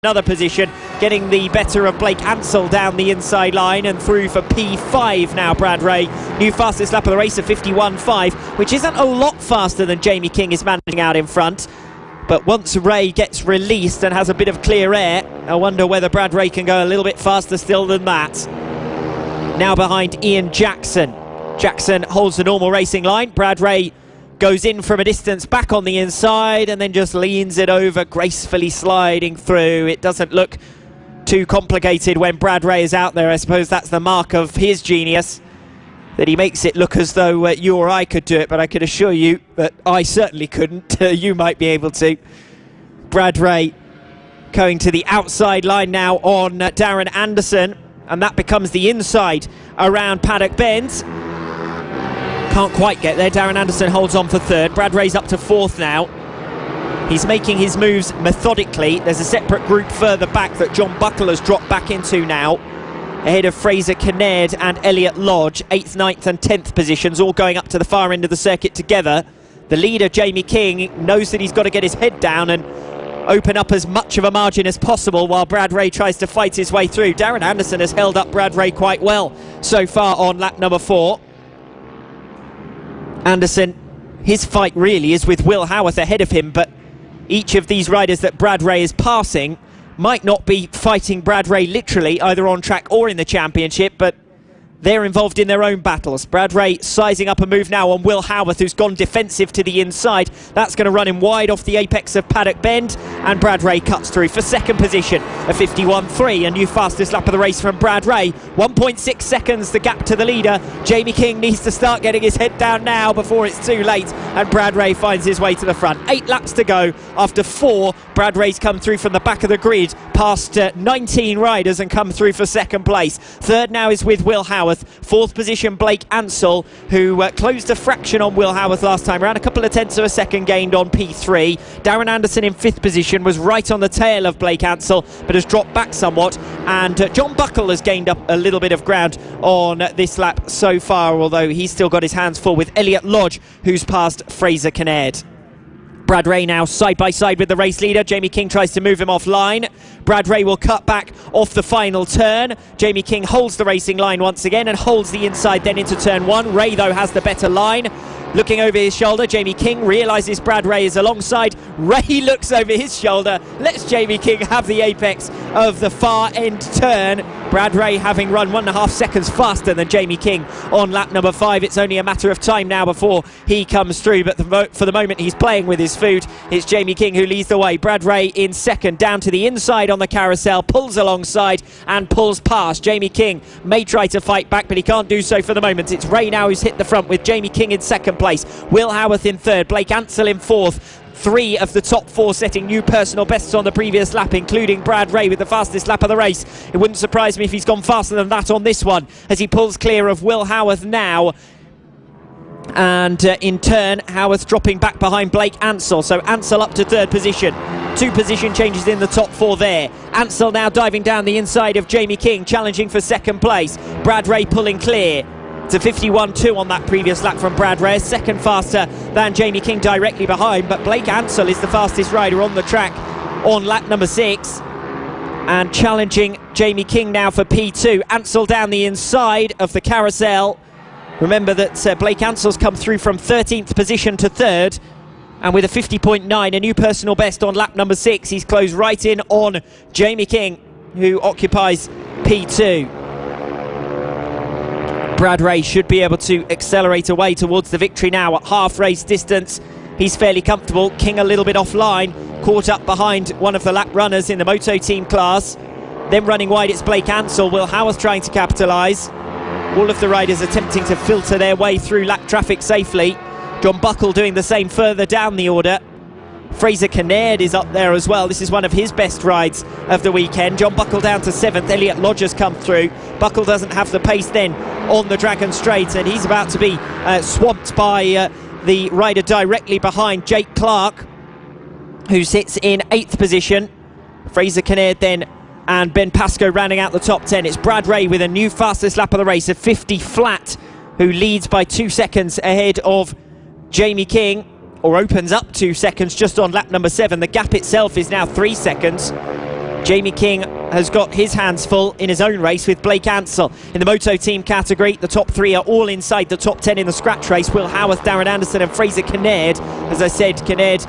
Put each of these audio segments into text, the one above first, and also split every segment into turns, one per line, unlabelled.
Another position, getting the better of Blake Ansell down the inside line and through for P5 now. Brad Ray, new fastest lap of the race of 51.5, which isn't a lot faster than Jamie King is managing out in front. But once Ray gets released and has a bit of clear air, I wonder whether Brad Ray can go a little bit faster still than that. Now behind Ian Jackson. Jackson holds the normal racing line. Brad Ray goes in from a distance back on the inside and then just leans it over, gracefully sliding through. It doesn't look too complicated when Brad Ray is out there. I suppose that's the mark of his genius, that he makes it look as though you or I could do it, but I could assure you that I certainly couldn't. You might be able to. Brad Ray going to the outside line now on Darren Anderson, and that becomes the inside around Paddock Bend. Can't quite get there. Darren Anderson holds on for third. Brad Ray's up to fourth now. He's making his moves methodically. There's a separate group further back that John Buckle has dropped back into now, ahead of Fraser Kinnaird and Elliott Lodge. 8th, 9th and 10th positions, all going up to the far end of the circuit together. The leader, Jamie King, knows that he's got to get his head down and open up as much of a margin as possible while Brad Ray tries to fight his way through. Darren Anderson has held up Brad Ray quite well so far on lap number 4. Anderson, his fight really is with Will Howarth ahead of him, but each of these riders that Brad Ray is passing might not be fighting Brad Ray literally, either on track or in the championship, but they're involved in their own battles. Brad Ray sizing up a move now on Will Howarth, who's gone defensive to the inside. That's going to run him wide off the apex of Paddock Bend, and Brad Ray cuts through for second position, a 51.3, a new fastest lap of the race from Brad Ray. 1.6 seconds the gap to the leader. Jamie King needs to start getting his head down now before it's too late, and Brad Ray finds his way to the front. 8 laps to go. After 4, Brad Ray's come through from the back of the grid past 19 riders and come through for second place. Third now is with Will Howarth. 4th position, Blake Ansell, who closed a fraction on Will Howarth last time around, a couple of tenths of a second gained on P3. Darren Anderson in 5th position, was right on the tail of Blake Ansell, but has dropped back somewhat, and John Buckle has gained up a little bit of ground on this lap so far, although he's still got his hands full with Elliott Lodge, who's passed Fraser Kinnaird. Brad Ray now side by side with the race leader. Jamie King tries to move him offline. Brad Ray will cut back off the final turn. Jamie King holds the racing line once again and holds the inside then into turn 1. Ray, though, has the better line. Looking over his shoulder, Jamie King realises Brad Ray is alongside. Ray looks over his shoulder, lets Jamie King have the apex of the far end turn. Brad Ray having run 1.5 seconds faster than Jamie King on lap number 5. It's only a matter of time now before he comes through, but for the moment he's playing with his food. It's Jamie King who leads the way. Brad Ray in second, down to the inside on the carousel, pulls alongside and pulls past. Jamie King may try to fight back, but he can't do so for the moment. It's Ray now who's hit the front, with Jamie King in second place, Will Howarth in third, Blake Ansell in fourth. 3 of the top 4 setting new personal bests on the previous lap, including Brad Ray with the fastest lap of the race. It wouldn't surprise me if he's gone faster than that on this one, as he pulls clear of Will Howarth now. And in turn, Howarth dropping back behind Blake Ansell. So Ansell up to 3rd position. 2 position changes in the top 4 there. Ansell now diving down the inside of Jamie King, challenging for second place. Brad Ray pulling clear. It's a 51.2 on that previous lap from Brad Ray, second faster than Jamie King directly behind, but Blake Ansell is the fastest rider on the track on lap number 6, and challenging Jamie King now for P2. Ansell down the inside of the carousel. Remember that Blake Ansell's come through from 13th position to 3rd, and with a 50.9, a new personal best on lap number 6, he's closed right in on Jamie King, who occupies P2. Brad Ray should be able to accelerate away towards the victory now at half race distance. He's fairly comfortable. King a little bit offline, caught up behind one of the lap runners in the Moto Team class. Then running wide, it's Blake Ansell. Will Howarth trying to capitalise. All of the riders attempting to filter their way through lap traffic safely. John Buckle doing the same further down the order. Fraser Kinnaird is up there as well. This is one of his best rides of the weekend. John Buckle down to 7th. Elliott Lodge has come through. Buckle doesn't have the pace then on the Dragon Straight, and he's about to be swamped by the rider directly behind, Jake Clark, who sits in 8th position. Fraser Kinnaird then, and Ben Pascoe rounding out the top 10. It's Brad Ray with a new fastest lap of the race, a 50 flat, who leads by 2 seconds ahead of Jamie King. or opens up 2 seconds just on lap number 7. The gap itself is now 3 seconds. Jamie King has got his hands full in his own race with Blake Ansell. In the Moto Team category, the top three are all inside the top 10 in the scratch race. Will Howarth, Darren Anderson and Fraser Kinnaird. As I said, Kinnaird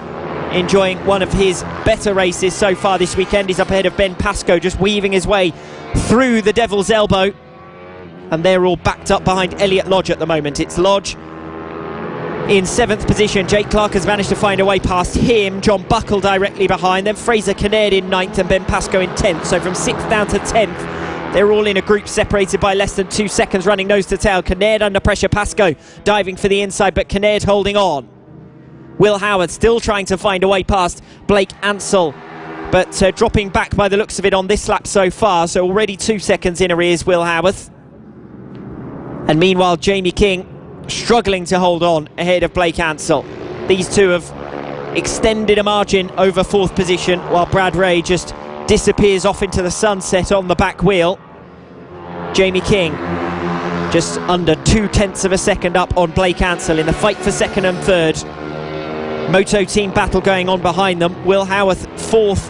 enjoying one of his better races so far this weekend. He's up ahead of Ben Pascoe, just weaving his way through the Devil's Elbow. And they're all backed up behind Elliot Lodge at the moment. It's Lodge in 7th position. Jake Clark has managed to find a way past him. John Buckle directly behind them. Fraser Kinnaird in 9th and Ben Pascoe in 10th. So from 6th down to 10th, they're all in a group separated by less than 2 seconds, running nose to tail. Kinnaird under pressure. Pascoe diving for the inside, but Kinnaird holding on. Will Howard still trying to find a way past Blake Ansell, but dropping back by the looks of it on this lap so far. So already 2 seconds in arrears, Will Howarth. And meanwhile, Jamie King struggling to hold on ahead of Blake Ansell. These two have extended a margin over 4th position, while Brad Ray just disappears off into the sunset on the back wheel. Jamie King just under 0.2 of a second up on Blake Ansell in the fight for 2nd and 3rd. Moto Team battle going on behind them. Will Howarth 4th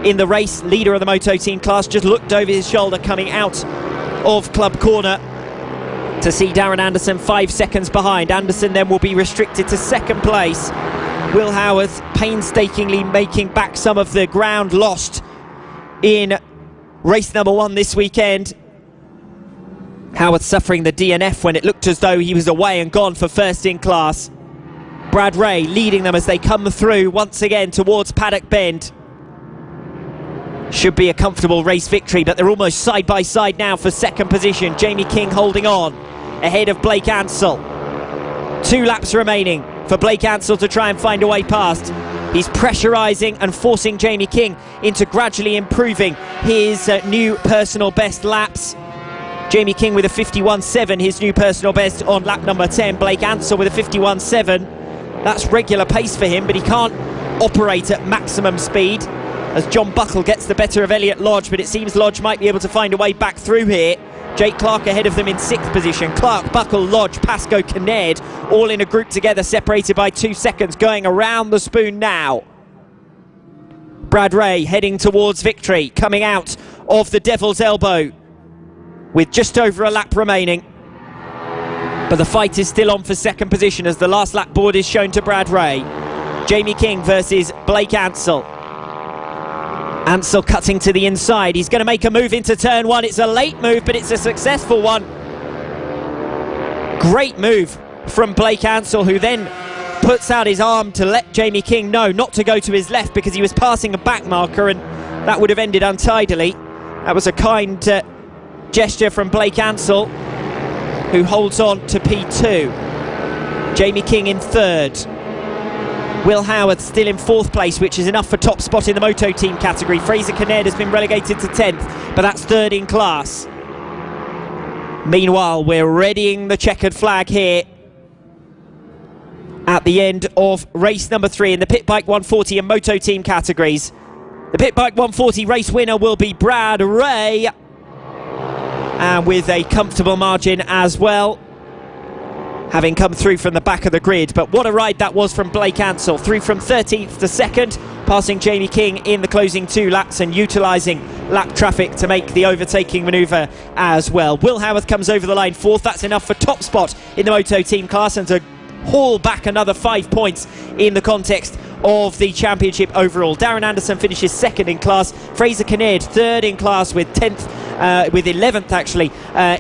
in the race, leader of the Moto Team class, just looked over his shoulder coming out of Club Corner to see Darren Anderson 5 seconds behind. Anderson then will be restricted to 2nd place. Will Howarth painstakingly making back some of the ground lost in race number 1 this weekend. Howarth suffering the DNF when it looked as though he was away and gone for 1st in class. Brad Ray leading them as they come through once again towards Paddock Bend. Should be a comfortable race victory, but they're almost side by side now for 2nd position. Jamie King holding on ahead of Blake Ansell. 2 laps remaining for Blake Ansell to try and find a way past. He's pressurising and forcing Jamie King into gradually improving his new personal best laps. Jamie King with a 51.7, his new personal best on lap number 10. Blake Ansell with a 51.7. That's regular pace for him, but he can't operate at maximum speed as John Buckle gets the better of Elliot Lodge, but it seems Lodge might be able to find a way back through here. Jake Clark ahead of them in 6th position. Clark, Buckle, Lodge, Pascoe, Kinnaird all in a group together, separated by 2 seconds, going around the spoon now. Brad Ray heading towards victory, coming out of the Devil's Elbow with just over a lap remaining. But the fight is still on for 2nd position as the last lap board is shown to Brad Ray. Jamie King versus Blake Ansell. Ansell cutting to the inside. He's going to make a move into turn 1. It's a late move, but it's a successful one. Great move from Blake Ansell, who then puts out his arm to let Jamie King know not to go to his left because he was passing a back marker and that would have ended untidily. That was a kind gesture from Blake Ansell, who holds on to P2. Jamie King in 3rd. Will Howarth still in 4th place, which is enough for top spot in the Moto Team category. Fraser Kinnaird has been relegated to 10th, but that's 3rd in class. Meanwhile, we're readying the checkered flag here at the end of race number 3 in the Pit Bike 140 and Moto Team categories. The Pit Bike 140 race winner will be Brad Ray, and with a comfortable margin as well, having come through from the back of the grid. But what a ride that was from Blake Ansell, through from 13th to 2nd, passing Jamie King in the closing 2 laps and utilising lap traffic to make the overtaking manoeuvre as well. Will Howarth comes over the line 4th. That's enough for top spot in the Moto Team class and to haul back another 5 points in the context of the championship overall. Darren Anderson finishes 2nd in class. Fraser Kinnaird 3rd in class with 11th actually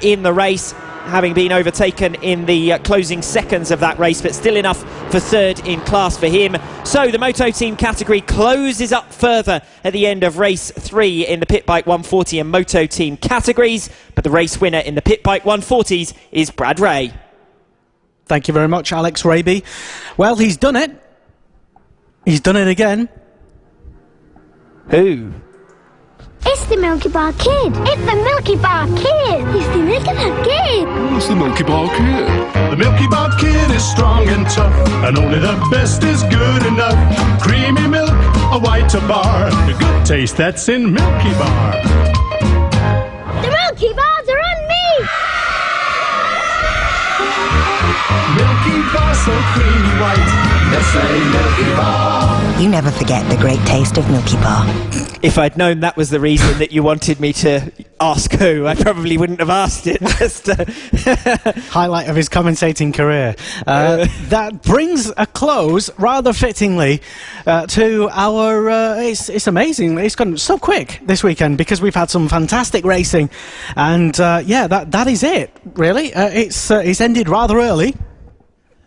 in the race, having been overtaken in the closing seconds of that race, but still enough for 3rd in class for him. So the Moto Team category closes up further at the end of race 3 in the Pit Bike 140 and Moto Team categories, but the race winner in the Pit Bike 140s is Brad Ray.
Thank you very much, Alex Raby. Well, he's done it. He's done it again.
Who?
It's the Milky Bar Kid. It's the Milky Bar Kid. It's the Milky Bar Kid.
It's the Milky Bar Kid. The Milky Bar Kid is strong and tough, and only the best is good enough. Creamy milk, a whiter bar, the good taste that's in Milky Bar.
The Milky Bars are on me.
Milky Bar so creamy white. Let's say Milky Bar.
You never forget the great taste of Milky Bar.
If I'd known that was the reason that you wanted me to ask who, I probably wouldn't have asked it.
Highlight of his commentating career. That brings a close, rather fittingly, to our... it's amazing. It's gone so quick this weekend because we've had some fantastic racing. And, yeah, that is it, really. It's ended rather early.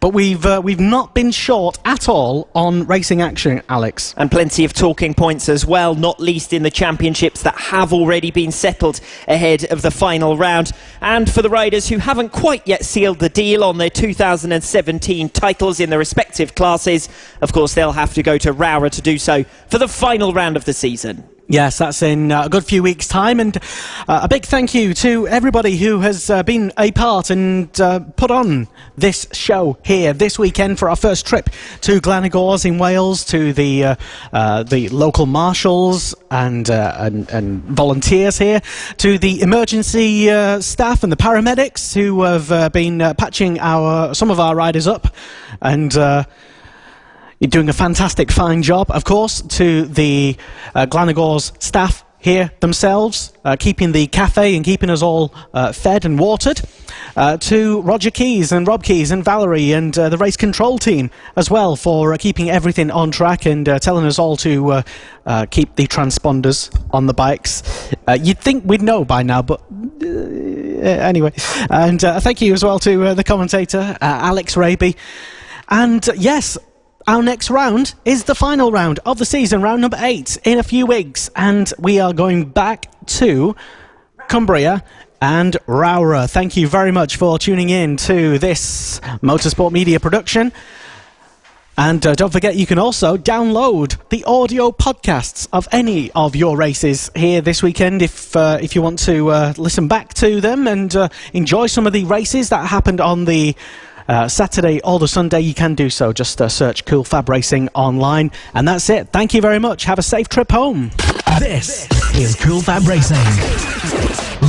But we've not been short at all on racing action, Alex.
And plenty of talking points as well, not least in the championships that have already been settled ahead of the final round. And for the riders who haven't quite yet sealed the deal on their 2017 titles in their respective classes, of course they'll have to go to Rowra to do so for the final round of the season.
Yes, that's in a good few weeks' time, and a big thank you to everybody who has been a part and put on this show here this weekend for our first trip to Glenagors in Wales, to the local marshals and volunteers here, to the emergency staff and the paramedics who have been patching some of our riders up, and you're doing a fantastic, fine job, of course, to the Glenagors staff here themselves, keeping the cafe and keeping us all fed and watered, to Roger Keys and Rob Keys and Valerie and the race control team as well for keeping everything on track and telling us all to keep the transponders on the bikes. You'd think we'd know by now, but anyway. And thank you as well to the commentator, Alex Raby. And yes, our next round is the final round of the season, round number 8, in a few weeks. And we are going back to Cumbria and Rowra. Thank you very much for tuning in to this Motorsport Media production. And don't forget, you can also download the audio podcasts of any of your races here this weekend if you want to listen back to them and enjoy some of the races that happened on the Saturday or the Sunday. You can do so. Just search Cool Fab Racing online. And that's it. Thank you very much. Have a safe trip home.
This is Cool Fab Racing.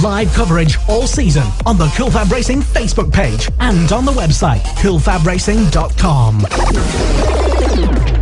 Live coverage all season on the Cool Fab Racing Facebook page and on the website coolfabracing.com.